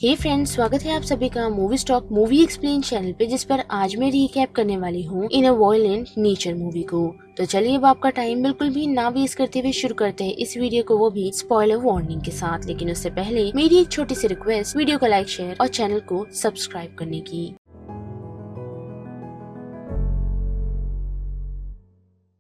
हे friends, स्वागत है आप सभी का movie stock movie explain channel पे, जिस पर आज मैं रिकैप करने वाली हूँ इन अ वायलेंट नेचर मूवी को। तो चलिए अब आपका टाइम बिल्कुल भी ना वेस्ट करते हुए शुरू करते हैं इस वीडियो को, वो भी स्पॉइलर वार्निंग के साथ। लेकिन उससे पहले मेरी एक छोटी सी रिक्वेस्ट, वीडियो को लाइक, शेयर और चैनल को सब्सक्राइब करने की।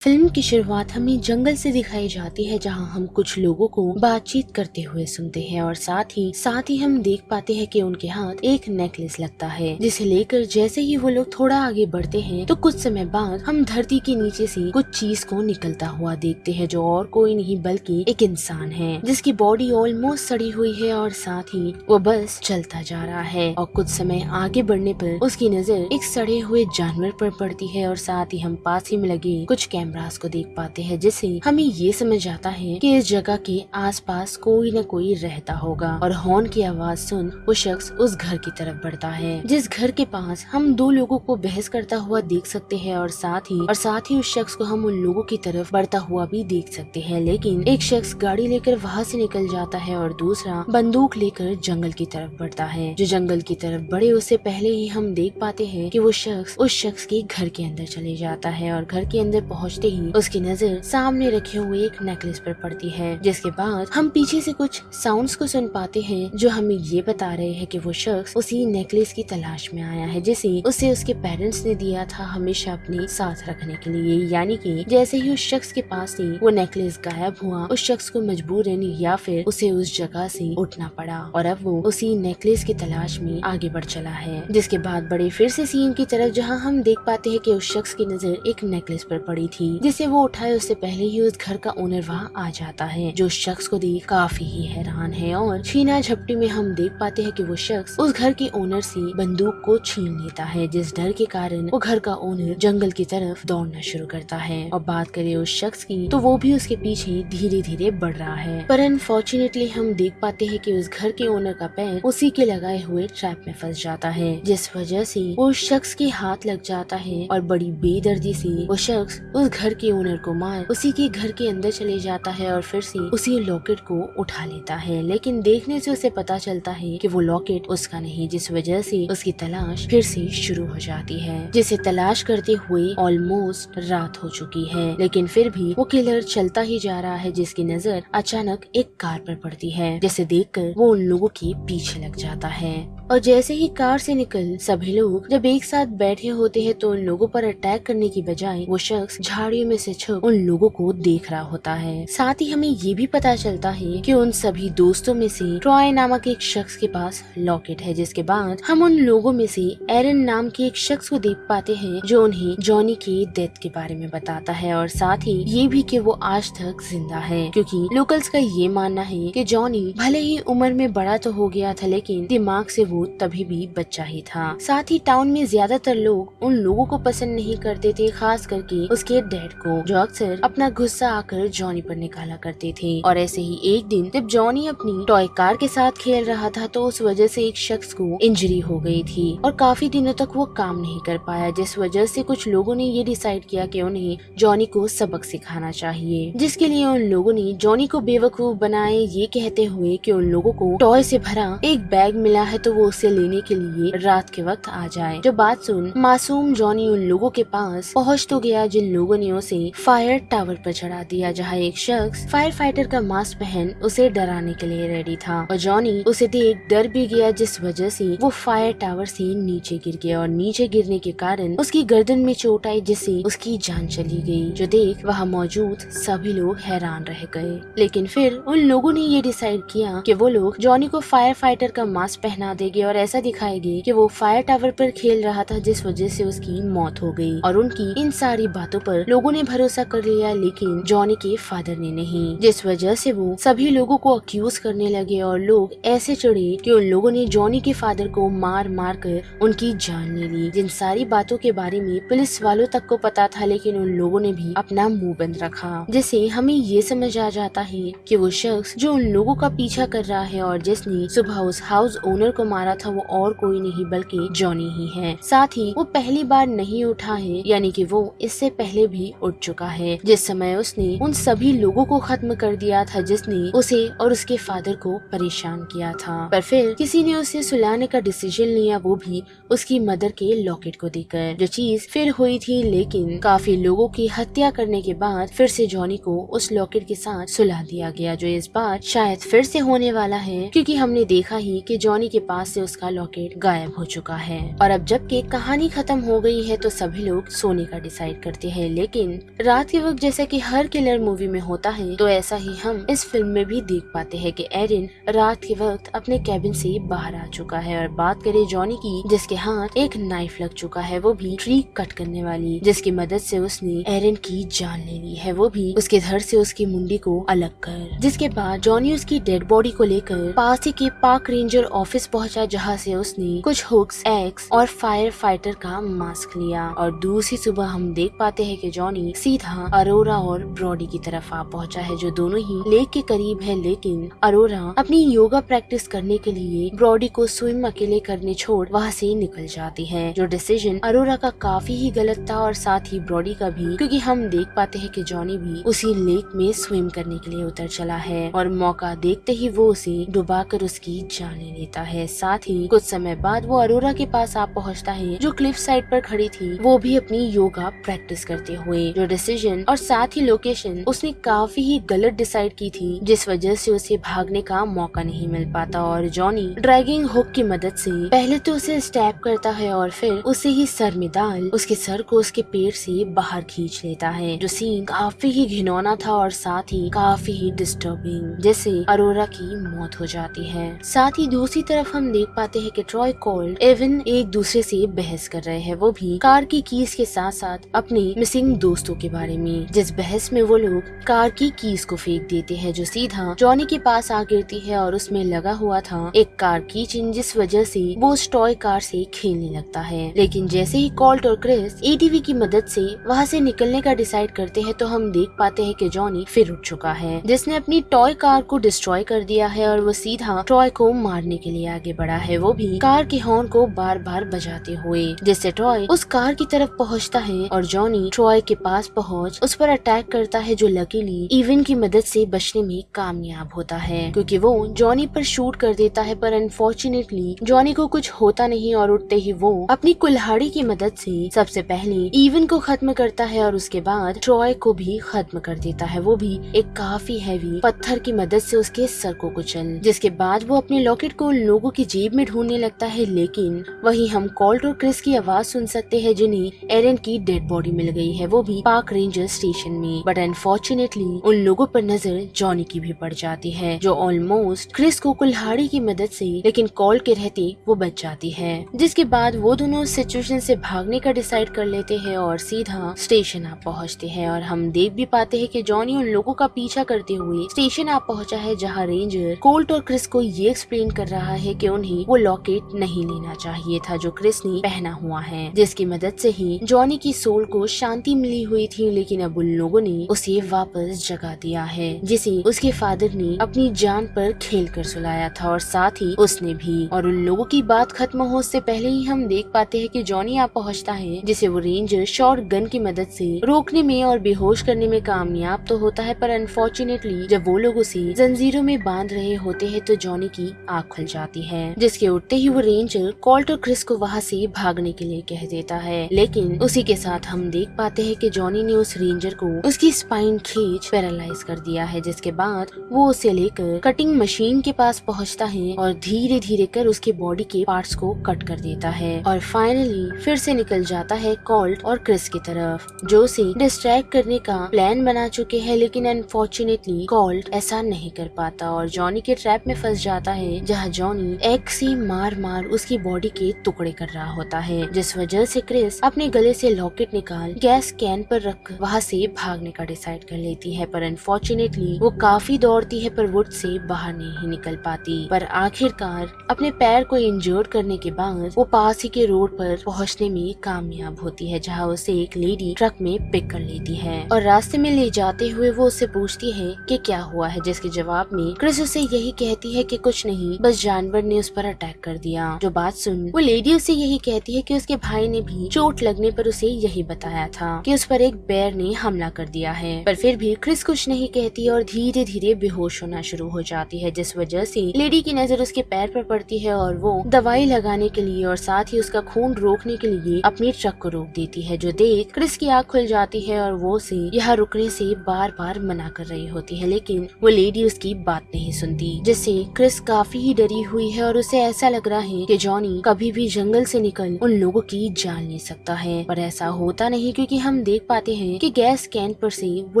फिल्म की शुरुआत हमें जंगल से दिखाई जाती है, जहां हम कुछ लोगों को बातचीत करते हुए सुनते हैं और साथ ही हम देख पाते हैं कि उनके हाथ एक नेकलेस लगता है, जिसे लेकर जैसे ही वो लोग थोड़ा आगे बढ़ते हैं तो कुछ समय बाद हम धरती के नीचे से कुछ चीज को निकलता हुआ देखते हैं, जो और कोई नहीं बल्कि एक इंसान है, जिसकी बॉडी ऑलमोस्ट सड़ी हुई है और साथ ही वो बस चलता जा रहा है। और कुछ समय आगे बढ़ने पर उसकी नजर एक सड़े हुए जानवर पर पड़ती है और साथ ही हम पास ही में लगे कुछ कैमरास को देख पाते हैं, जिससे हमें ये समझ आता है कि इस जगह के आसपास कोई न कोई रहता होगा। और हॉर्न की आवाज सुन वो शख्स उस घर की तरफ बढ़ता है, जिस घर के पास हम दो लोगों को बहस करता हुआ देख सकते हैं और साथ ही उस शख्स को हम उन लोगों की तरफ बढ़ता हुआ भी देख सकते हैं। लेकिन एक शख्स गाड़ी लेकर वहाँ से निकल जाता है और दूसरा बंदूक लेकर जंगल की तरफ बढ़ता है। जो जंगल की तरफ बढ़े उससे पहले ही हम देख पाते हैं कि वो शख्स उस शख्स के घर के अंदर चले जाता है और घर के अंदर पहुँचते ही उसकी नजर सामने रखे हुए एक नेकलेस पर पड़ती है, जिसके बाद हम पीछे से कुछ साउंड्स को सुन पाते हैं जो हमें ये बता रहे हैं कि वो शख्स उसी नेकलेस की तलाश में आया है, जिसे उसे उसके पेरेंट्स ने दिया था हमेशा अपने साथ रखने के लिए। यानी कि जैसे ही उस शख्स के पास से वो नेकलेस गायब हुआ, उस शख्स को मजबूरन या फिर उसे उस जगह से उठना पड़ा और अब वो उसी नेकलेस की तलाश में आगे बढ़ चला है। जिसके बाद बड़े फिर से सीन की तरफ, जहाँ हम देख पाते हैं कि उस शख्स की नजर एक नेकलेस पर पड़ी थी, जिसे वो उठाए उससे पहले ही उस घर का ओनर वहाँ आ जाता है, जो उस शख्स को देख काफी ही हैरान है। और छीना झपटी में हम देख पाते हैं कि वो शख्स उस घर के ओनर से बंदूक को छीन लेता है, जिस डर के कारण वो घर का ओनर जंगल की तरफ दौड़ना शुरू करता है। और बात करें उस शख्स की, तो वो भी उसके पीछे धीरे धीरे बढ़ रहा है। पर अनफॉर्चुनेटली हम देख पाते हैं कि उस घर के ओनर का पैर उसी के लगाए हुए ट्रैप में फंस जाता है, जिस वजह से वो उस शख्स के हाथ लग जाता है और बड़ी बेदर्दी से वो शख्स उस घर के ओनर को मार उसी के घर के अंदर चले जाता है और फिर से उसी लॉकेट को उठा लेता है। लेकिन देखने से उसे पता चलता है कि वो लॉकेट उसका नहीं, जिस वजह से उसकी तलाश फिर से शुरू हो जाती है, जिसे तलाश करते हुए ऑलमोस्ट रात हो चुकी है। लेकिन फिर भी वो किलर चलता ही जा रहा है, जिसकी नजर अचानक एक कार पर पड़ती है, जिसे देखकर वो उन लोगों के पीछे लग जाता है। और जैसे ही कार से निकल सभी लोग जब एक साथ बैठे होते हैं, तो उन लोगों पर अटैक करने की बजाय वो शख्स झाड़ियों में से छुप उन लोगों को देख रहा होता है। साथ ही हमें ये भी पता चलता है कि उन सभी दोस्तों में से ट्रॉय नामक एक शख्स के पास लॉकेट है, जिसके बाद हम उन लोगों में से एरन नाम के एक शख्स को देख पाते हैं, जो उन्हें जॉनी की डेथ के बारे में बताता है और साथ ही ये भी कि वो आज तक जिंदा है, क्योंकि लोकल्स का ये मानना है कि जॉनी भले ही उम्र में बड़ा तो हो गया था, लेकिन दिमाग से वो तभी भी बच्चा ही था। साथ ही टाउन में ज्यादातर लोग उन लोगों को पसंद नहीं करते थे, खास करके उसके डैड को, जो अक्सर अपना गुस्सा आकर जॉनी पर निकाला करते थे। और ऐसे ही एक दिन जब जॉनी अपनी टॉय कार के साथ खेल रहा था, तो उस वजह से एक शख्स को इंजरी हो गई थी और काफी दिनों तक वो काम नहीं कर पाया, जिस वजह से कुछ लोगों ने ये डिसाइड किया कि उन्हें जॉनी को सबक सिखाना चाहिए, जिसके लिए उन लोगों ने जॉनी को बेवकूफ बनाए, ये कहते हुए कि उन लोगों को टॉय से भरा एक बैग मिला है, तो वो उसे लेने के लिए रात के वक्त आ जाए। जो बात सुन मासूम जॉनी उन लोगों के पास पहुँच तो गया, जिन लोगों ने उसे फायर टावर पर चढ़ा दिया, जहाँ एक शख्स फायर फाइटर का मास्क पहन उसे डराने के लिए रेडी था। और जॉनी उसे देख डर भी गया, जिस वजह से वो फायर टावर से नीचे गिर गया और नीचे गिरने के कारण उसकी गर्दन में चोट आई, जिससे उसकी जान चली गई। जो देख वहाँ मौजूद सभी लोग हैरान रह गए। लेकिन फिर उन लोगों ने ये डिसाइड किया कि वो लोग जॉनी को फायर फाइटर का मास्क पहना देंगे और ऐसा दिखाएंगे कि वो फायर टावर पर खेल रहा था, जिस वजह से उसकी मौत हो गई। और उनकी इन सारी बातों पर लोगों ने भरोसा कर लिया, लेकिन जॉनी के फादर ने नहीं, जिस वजह से वो सभी लोगों को अक्यूज करने लगे और लोग ऐसे चढ़े कि उन लोगों ने जॉनी के फादर को मार मार कर उनकी जान ले ली। जिन सारी बातों के बारे में पुलिस वालों तक को पता था, लेकिन उन लोगों ने भी अपना मुंह बंद रखा, जिससे हमें ये समझ आ जाता है कि वो शख्स जो उन लोगों का पीछा कर रहा है और जिसने सुबह उस हाउस ओनर को मारा था, वो और कोई नहीं बल्कि जॉनी ही है। साथ ही वो पहली बार नहीं उठा है, यानी कि वो इससे पहले भी भी उठ चुका है, जिस समय उसने उन सभी लोगों को खत्म कर दिया था जिसने उसे और उसके फादर को परेशान किया था। पर फिर किसी ने उसे सुलाने का डिसीजन लिया, वो भी उसकी मदर के लॉकेट को देकर। जो चीज फिर हुई थी, लेकिन काफी लोगों की हत्या करने के बाद फिर से जॉनी को उस लॉकेट के साथ सुला दिया गया, जो इस बार शायद फिर से होने वाला है, क्योंकि हमने देखा ही कि जॉनी के पास से उसका लॉकेट गायब हो चुका है। और अब जबकि कहानी खत्म हो गई है तो सभी लोग सोने का डिसाइड करते हैं, लेकिन रात के वक्त जैसा कि हर किलर मूवी में होता है, तो ऐसा ही हम इस फिल्म में भी देख पाते हैं कि एरिन रात के वक्त अपने कैबिन से बाहर आ चुका है। और बात करें जॉनी की, जिसके हाथ एक नाइफ लग चुका है, वो भी ट्री कट करने वाली, जिसकी मदद से उसने एरिन की जान ले ली है, वो भी उसके धड़ से उसकी मुंडी को अलग कर। जिसके बाद जॉनी उसकी डेड बॉडी को लेकर पास ही के पार्क रेंजर ऑफिस पहुंचा, जहां से उसने कुछ हुक्स, एक्स और फायर फाइटर का मास्क लिया। और दूसरी सुबह हम देख पाते हैं कि जॉनी सीधा अरोरा और ब्रॉडी की तरफ आ पहुंचा है, जो दोनों ही लेक के करीब है। लेकिन अरोरा अपनी योगा प्रैक्टिस करने के लिए ब्रॉडी को स्विम अकेले करने छोड़ वहाँ से निकल जाती है, जो डिसीजन अरोरा का काफी ही गलत था और साथ ही ब्रॉडी का भी, क्योंकि हम देख पाते हैं कि जॉनी भी उसी लेक में स्विम करने के लिए उतर चला है और मौका देखते ही वो उसे डुबाकर उसकी जान ले लेता है। साथ ही कुछ समय बाद वो अरोरा के पास आ पहुंचता है, जो क्लिफ साइड पर खड़ी थी, वो भी अपनी योगा प्रैक्टिस करते हुए। जो डिसीजन और साथ ही लोकेशन उसने काफी ही गलत डिसाइड की थी, जिस वजह से उसे भागने का मौका नहीं मिल पाता और जॉनी ड्रैगिंग हुक की मदद से पहले तो उसे स्टैब करता है और फिर उसे ही सर में डाल उसके सर को उसके पेट से बाहर खींच लेता है, जो सीन काफी ही घिनौना था और साथ ही काफी ही डिस्टर्बिंग, जिससे अरोरा की मौत हो जाती है। साथ ही दूसरी तरफ हम देख पाते हैं कि ट्रॉय, कोल्ड, एवन एक दूसरे से बहस कर रहे हैं, वो भी कार की कीज के साथ साथ अपने मिसिंग दोस्तों के बारे में। जिस बहस में वो लोग कार की कीज को फेंक देते हैं, जो सीधा जॉनी के पास आ गिरती है और उसमें लगा हुआ था एक कार की चेन, जिस वजह से वो उस टॉय कार से खेलने लगता है। लेकिन जैसे ही कोल्ट और क्रिस एटीवी की मदद से वहाँ से निकलने का डिसाइड करते हैं, तो हम देख पाते हैं कि जॉनी फिर उठ चुका है, जिसने अपनी टॉय कार को डिस्ट्रॉय कर दिया है और वो सीधा ट्रॉय को मारने के लिए आगे बढ़ा है, वो भी कार के हॉर्न को बार बार बजाते हुए, जिससे ट्रॉय उस कार की तरफ पहुंचता है और जॉनी ट्रॉय के पास पहुंच उस पर अटैक करता है, जो लकीली इवन की मदद से बचने में कामयाब होता है, क्योंकि वो जॉनी पर शूट कर देता है। पर अनफॉर्चुनेटली जॉनी को कुछ होता नहीं और उठते ही वो अपनी कुल्हाड़ी की मदद से सबसे पहले इवन को खत्म करता है और उसके बाद ट्रॉय को भी खत्म कर देता है, वो भी एक काफी हैवी पत्थर की मदद से उसके सर को कुचल। जिसके बाद वो अपने लॉकेट को लोगों की जेब में ढूंढने लगता है, लेकिन वहीं हम कोल्ट और क्रिस की आवाज सुन सकते हैं, जिन्हें एरन की डेड बॉडी मिल गई है, वो भी पार्क रेंजर स्टेशन में। बट अनफॉर्चुनेटली उन लोगों पर नजर जॉनी की भी पड़ जाती है, जो ऑलमोस्ट क्रिस को कुल्हाड़ी की मदद से, लेकिन कोल्ट के रहते वो बच जाती है। जिसके बाद वो दोनों सिचुएशन से भागने का डिसाइड कर लेते हैं और सीधा स्टेशन आ पहुँचते हैं और हम देख भी पाते हैं कि जॉनी उन लोगों का पीछा करते हुए स्टेशन आ पहुँचा है, जहाँ रेंजर कोल्ट और क्रिस को ये एक्सप्लेन कर रहा है कि उन्हें वो लॉकेट नहीं लेना चाहिए था जो क्रिस ने पहना हुआ है, जिसकी मदद से ही जॉनी की सोल को शांति मिली हुई थी। लेकिन अब उन लोगों ने उसे वापस जगा दिया है, जिसे उसके फादर ने अपनी जान पर खेल कर सुलाया था और साथ ही उसने भी। और उन लोगों की बात खत्म हो उससे पहले ही हम देख पाते हैं कि जॉनी आ पहुंचता है, जिसे वो रेंजर शॉर्ट गन की मदद से रोकने में और बेहोश करने में कामयाब तो होता है। पर अनफॉर्चुनेटली जब वो लोग उसे जंजीरों में बांध रहे होते हैं तो जॉनी की आँख खुल जाती है, जिसके उठते ही वो रेंजर कोल्ट और क्रिस को वहाँ से भागने के लिए कह देता है। लेकिन उसी के साथ हम देख पाते हैं कि जॉनी ने उस रेंजर को उसकी स्पाइन खींच पैरालाइज कर दिया है, जिसके बाद वो उसे लेकर कटिंग मशीन के पास पहुंचता है और धीरे धीरे कर उसके बॉडी के पार्ट्स को कट कर देता है और फाइनली फिर से निकल जाता है कोल्ट और क्रिस की तरफ, जो उसे डिस्ट्रैक्ट करने का प्लान बना चुके हैं। लेकिन अनफॉर्चुनेटली कोल्ट ऐसा नहीं कर पाता और जॉनी के ट्रैप में फंस जाता है, जहाँ जॉनी एक से मार मार उसकी बॉडी के टुकड़े कर रहा होता है, जिस वजह से क्रिस अपने गले से लॉकेट निकाल गैस कैन पर रख वहाँ से भागने का डिसाइड कर लेती है। पर अनफॉर्चुनेटली वो काफी दौड़ती है पर वुड से बाहर नहीं निकल पाती। पर आखिरकार अपने पैर को इंजर्ड करने के बाद वो पास ही के रोड पर पहुंचने में कामयाब होती है, जहां उसे एक लेडी ट्रक में पिक कर लेती है और रास्ते में ले जाते हुए वो उससे पूछती है कि क्या हुआ है, जिसके जवाब में क्रिस उसे यही कहती है कि कुछ नहीं, बस जानवर ने उस पर अटैक कर दिया। जो बात सुन वो लेडी उसे यही कहती है कि उसके भाई ने भी चोट लगने पर उसे यही बताया था कि कि उस पर एक बेर ने हमला कर दिया है, पर फिर भी क्रिस कुछ नहीं कहती और धीरे धीरे बेहोश होना शुरू हो जाती है, जिस वजह से लेडी की नजर उसके पैर पर पड़ती है और वो दवाई लगाने के लिए और साथ ही उसका खून रोकने के लिए अपनी ट्रक को रोक देती है, जो देख क्रिस की आँख खुल जाती है और वो उसे यहाँ रुकने से बार बार मना कर रही होती है, लेकिन वो लेडी उसकी बात नहीं सुनती, जिससे क्रिस काफी ही डरी हुई है और उसे ऐसा लग रहा है कि जॉनी कभी भी जंगल से निकल उन लोगों की जान ले सकता है। पर ऐसा होता नहीं, क्योंकि हम देख पाते हैं कि गैस कैन पर से वो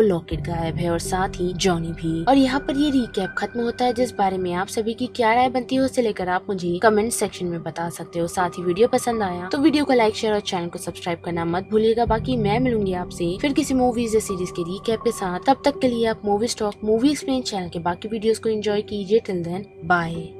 लॉकेट गायब है और साथ ही जॉनी भी। और यहाँ पर ये रिकैप खत्म होता है, जिस बारे में आप सभी की क्या राय बनती है उसे लेकर आप मुझे कमेंट सेक्शन में बता सकते हो। साथ ही वीडियो पसंद आया तो वीडियो को लाइक, शेयर और चैनल को सब्सक्राइब करना मत भूलिएगा। बाकी मैं मिलूंगी आपसे फिर किसी मूवीज या सीरीज के रिकैप के साथ। तब तक के लिए आप movie stock movie explain channel के बाकी वीडियोस को एंजॉय कीजिए। Till then bye.